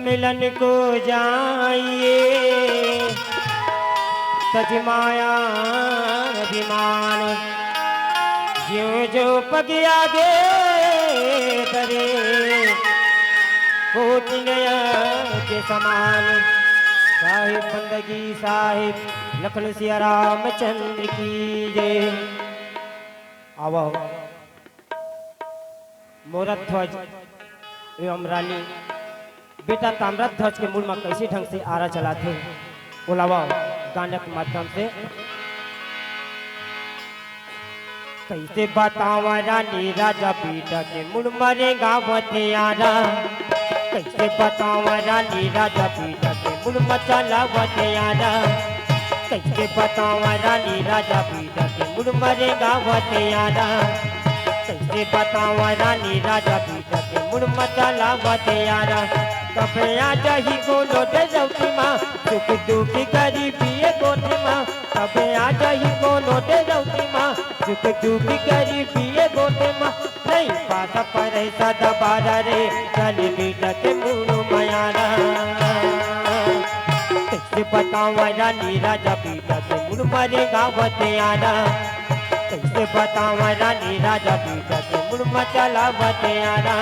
मिलन को जाइए तजमाया अभिमान ज्यों जो पग आगे तरे कोट नया के समान। साहिब बंदगी साहिब लखन सिया रामचंद्र की जय। आओ मोरध्वज एवं रानी बेटा ताम्रध्वज के मूल में कैसे ढंग से आरा चलाते बोलावा गाने के माध्यम से। कैसे बतावा रानी राजा बेटा के मुड़ मरेगा बतियारा। कैसे बतावा रानी राजा बेटा के मुड़ मचला बतियारा। कैसे बतावा रानी राजा बेटा के मुड़ मरेगा बतियारा। कैसे बतावा रानी राजा बेटा के मुड़ मचला बतियारा। कब आ जाही कोनो डेजौती माँ सुख दुख गरीबी गोटे माँ। कब आ जाही कोनो डेजौती माँ सुख दुख गरीबी गोटे माँ। नहीं पासा पर सदा बारा रे चल बेटा के मुड़ मायारा। कैसे बतावा रानी राजा बेटा के मुड़ मरेगा बतियारा। कैसे बतावा रानी राजा बेटा के मुड़ मचला बतियारा।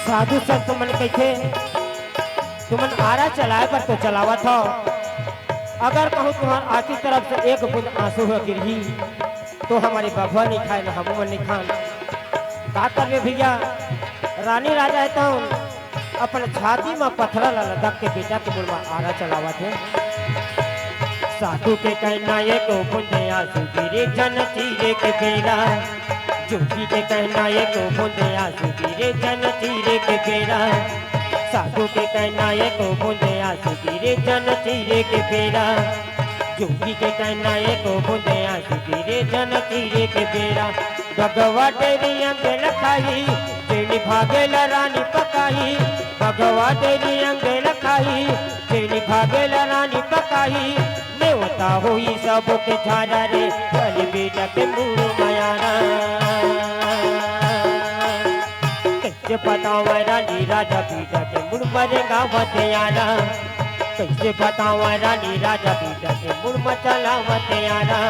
साधु संत मन कहे तुमन आरा चलाए पर तो चलावत हो। अगर कहूँ तुम्हार आखिर तरफ से एक बूंद आंसू हो गिरही तो हमारे बबुआ नहीं खाए न हम नहीं खान। का कर भैया रानी राजा है तो अपन छाती में पत्थर लदक के बेटा के मुड़ में आरा चलावत है। साधु के कहना ये को बूंद आंसू गिरे जन चीरे के बेरा। जोगी के कहना ये को बूंद आंसू गिरे जन चीरे के बेरा। साधु के कहना ये को बूंद आंसू गिरे जन चीरे के बेरा। जोगी के कहना ये को बूंद आंसू गिरे जन चीरे के बेरा। भगवा तेरी अंग लखाई तेरी भागेला रानी पकाई। भगवा तेरी अंग लखाई तेरी भागेला रानी पकाई। नेवता हुई सब के झारा रे चल बेटा के मुड़ मायारा। कैसे बतावा रानी राजा बेटा के मुड़ मरेगा बतियारा। कैसे बतावा रानी राजा बेटा के मुड़ मचला बतियारा।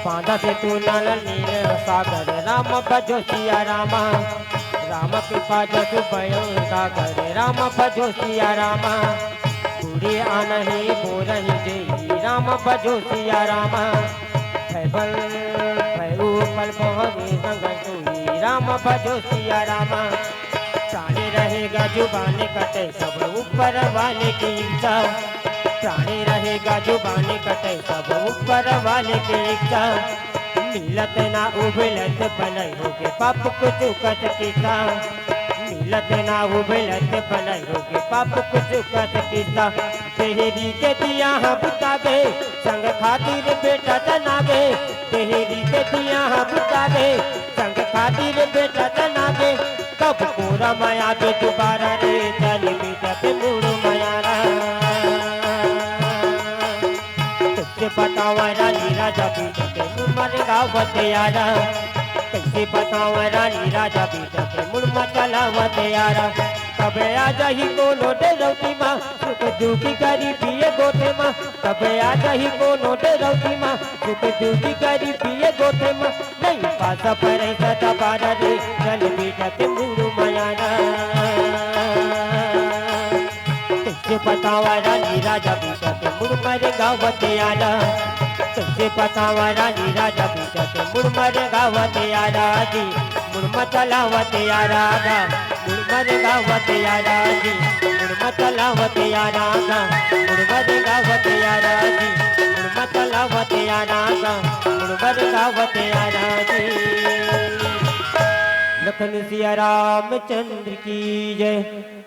बांधा से तू नल नील सागर राम भजो सिया रामा। राम कृपा जसु भयो सागर राम भजो सिया रामा। पूरे आनहि बोरहि जय राम भजो सिया रामा। भैबल भैरू पल पहुँचे संग सोई राम भजो सिया रामा। प्राणी रहेगा जुबान कटे सब ऊपर वाले की इच्छा। प्राणी रहेगा जुबानी कटे सब ऊपर वाले की इच्छा। मिलत ना उबलत बनई होगे पाप कुछ कत किसा। मिलत ना उबलत बनई होगे पाप कुछ कत किसा। तेहरी के दिया बुतागे संग खातिर बेटा जनागे। तेहरी के दिया बुतागे संग खातिर बेटा जनागे। कब पूरा माया पे दोबारा रे चल बेटा पे मुड़ मायारा। बतावा रानी राजा बेटा के मुड़ मरेगा बतियारा। कैसे बतावा रानी राजा बेटा के मुड़ मचला बतियारा। कबे आ जाही कोनो डेरौती माँ सुख दुखी करी पिए गोठे माँ कबे आ जाही कोनो डेरौती माँ सुख दुखी करी पिए गोठे माँ नहीं पास पर सदा पारा रे चल बेटा के मुरु मायाना तुझे बतावा रानी राजा बेटा के मुड़ मरे गावते आला तुझे बतावा रानी राजा बेटा के मुड़ मरे गावते आला जी मुड़ मतलावते आला मुड़ मरे गावते आला जी मुड़ मतलावते आला मुड़ मरे गावते आला जी मुड़ मतलावते आला मुड़ मरे गावते आला जी। लखन सिया रामचंद्र की जय।